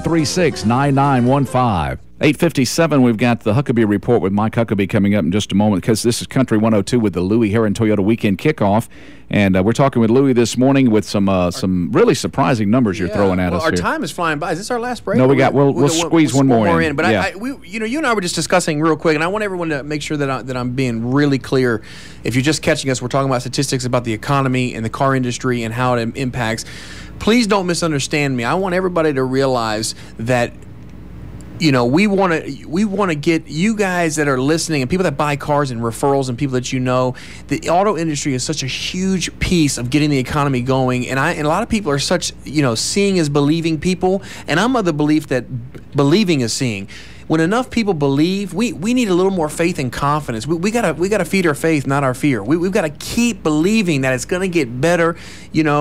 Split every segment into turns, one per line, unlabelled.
836-9915. 8:57, we've got the Huckabee Report with Mike Huckabee coming up in just a moment, because this is Country 102 with the Louie Herron Toyota Weekend Kickoff. And we're talking with Louie this morning with some really surprising numbers you're throwing at us
our
here.
time is flying by. Is this our last break?
No, we'll squeeze one more in.
But you and I were just discussing real quick, and I want everyone to make sure that I'm being really clear. If you're just catching us, we're talking about statistics about the economy and the car industry and how it impacts. Please don't misunderstand me. I want everybody to realize that, you know, we want to get you guys that are listening and people that buy cars and referrals and people that you know. The auto industry is such a huge piece of getting the economy going, and a lot of people are such, seeing is believing people, and I'm of the belief that believing is seeing. When enough people believe, we need a little more faith and confidence. We gotta feed our faith, not our fear. We've got to keep believing that it's going to get better, and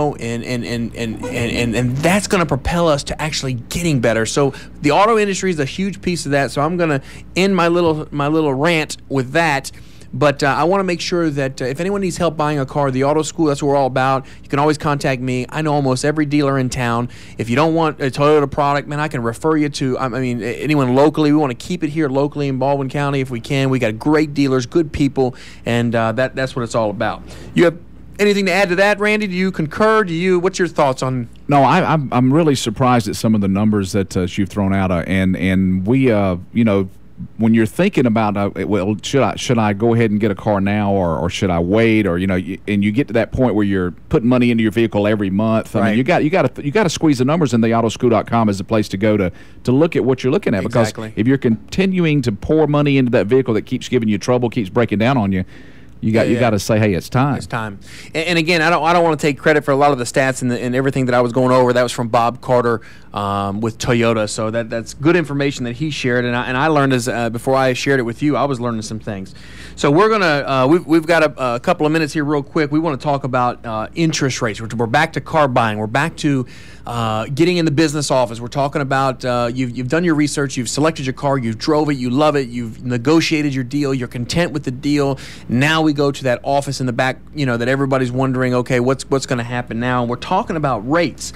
that's going to propel us to actually getting better. So the auto industry is a huge piece of that. So I'm going to end my little rant with that. But I want to make sure that if anyone needs help buying a car, the auto school, that's what we're all about. You can always contact me. I know almost every dealer in town. If you don't want a Toyota product, man, I can refer you to, anyone locally. We want to keep it here locally in Baldwin County if we can. We got great dealers, good people, and that's what it's all about. You have anything to add to that, Randy? Do you concur? What's your thoughts on?
No, I'm really surprised at some of the numbers that you've thrown out, and we, when you're thinking about, should I go ahead and get a car now, or should I wait, or and you get to that point where you're putting money into your vehicle every month. I mean, you got to squeeze the numbers, and the autoschool.com is the place to go to look at what you're looking at.
Exactly.
Because if you're continuing to pour money into that vehicle that keeps giving you trouble, keeps breaking down on you, you got to say, hey, it's time.
It's time. And again, I don't want to take credit for a lot of the stats and everything that I was going over. That was from Bob Carter with Toyota. So that's good information that he shared. And I learned before I shared it with you, I was learning some things. So we're gonna we've got a couple of minutes here, real quick. We want to talk about interest rates. We're back to car buying. We're back to getting in the business office. We're talking about you've done your research. You've selected your car. You drove it. You love it. You've negotiated your deal. You're content with the deal. Now we go to that office in the back, that everybody's wondering, okay, what's going to happen now? And we're talking about rates.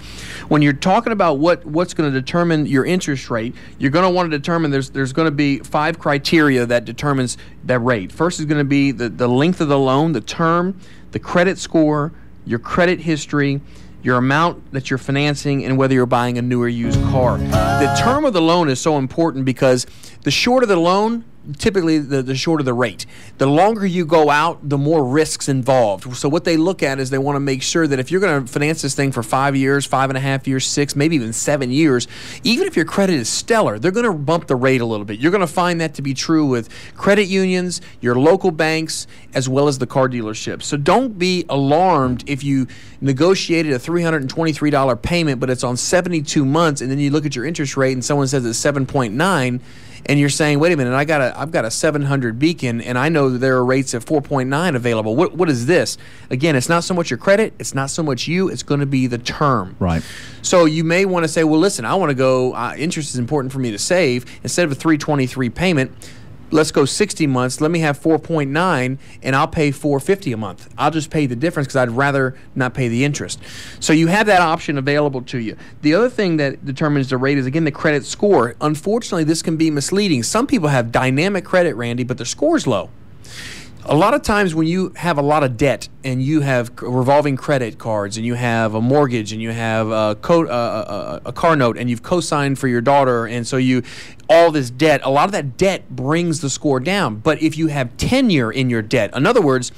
When you're talking about what's going to determine your interest rate, you're going to want to determine there's going to be 5 criteria that determines that rate. First is going to be the length of the loan, the term, the credit score, your credit history, your amount that you're financing, and whether you're buying a new or used car. The term of the loan is so important because the shorter the loan, typically the shorter the rate. The longer you go out, the more risks involved. So what they look at is they want to make sure that if you're going to finance this thing for 5 years, 5.5 years, 6, maybe even 7 years, even if your credit is stellar, they're going to bump the rate a little bit. You're going to find that to be true with credit unions, your local banks, as well as the car dealerships. So don't be alarmed if you negotiated a $323 payment, but it's on 72 months, and then you look at your interest rate and someone says it's 7.9, and you're saying, wait a minute, I've got a 700 Beacon, and I know that there are rates at 4.9 available. What is this? Again, it's not so much your credit, it's not so much you, it's going to be the term.
Right.
So you may want to say, well, listen, I want to go, interest is important for me to save. Instead of a 323 payment, let's go 60 months. Let me have 4.9, and I'll pay $450 a month. I'll just pay the difference because I'd rather not pay the interest. So you have that option available to you. The other thing that determines the rate is, again, the credit score. Unfortunately, this can be misleading. Some people have dynamic credit, Randy, but their score's low. A lot of times when you have a lot of debt and you have revolving credit cards and you have a mortgage and you have a car note and you've co-signed for your daughter, and so all this debt, a lot of that debt brings the score down. But if you have tenure in your debt, in other words,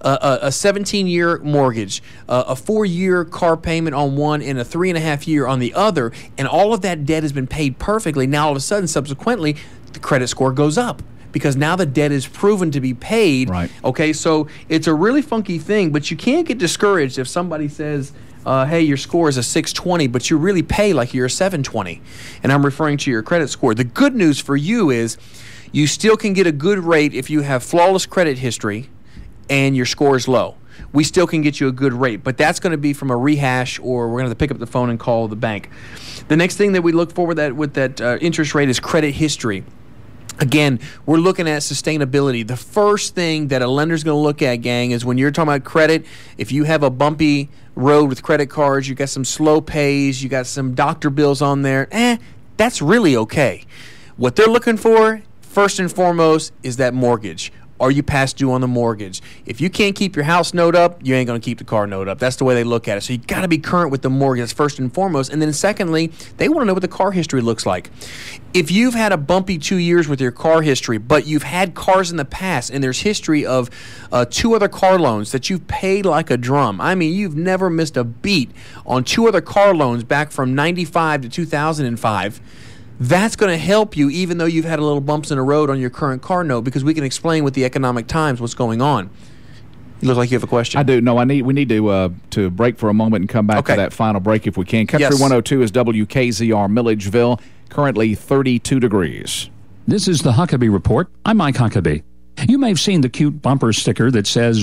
a 17-year mortgage, a 4-year car payment on one, and a 3.5-year on the other, and all of that debt has been paid perfectly, now all of a sudden, subsequently, the credit score goes up, because now the debt is proven to be paid.
Right.
Okay, so it's a really funky thing, but you can't get discouraged if somebody says, hey, your score is a 620, but you really pay like you're a 720. And I'm referring to your credit score. The good news for you is you still can get a good rate if you have flawless credit history and your score is low. We still can get you a good rate, but that's going to be from a rehash, or we're going to have to pick up the phone and call the bank. The next thing that we look for with that interest rate is credit history. Again, we're looking at sustainability. The first thing that a lender's going to look at, gang, is when you're talking about credit, if you have a bumpy road with credit cards, you got some slow pays, you got some doctor bills on there, that's really okay. What they're looking for, first and foremost, is that mortgage. Are you past due on the mortgage? If you can't keep your house note up, you ain't going to keep the car note up. That's the way they look at it. So you got to be current with the mortgage first and foremost. And then secondly, they want to know what the car history looks like. If you've had a bumpy 2 years with your car history, but you've had cars in the past and there's history of 2 other car loans that you've paid like a drum. I mean, you've never missed a beat on 2 other car loans back from 95 to 2005. That's going to help you even though you've had a little bumps in the road on your current car note, because we can explain with the economic times what's going on. You look like you have a question.
I do. No, we need to break for a moment and come back to that final break if we can. Country 102 is WKZR Milledgeville, currently 32 degrees.
This is the Huckabee Report. I'm Mike Huckabee. You may have seen the cute bumper sticker that says,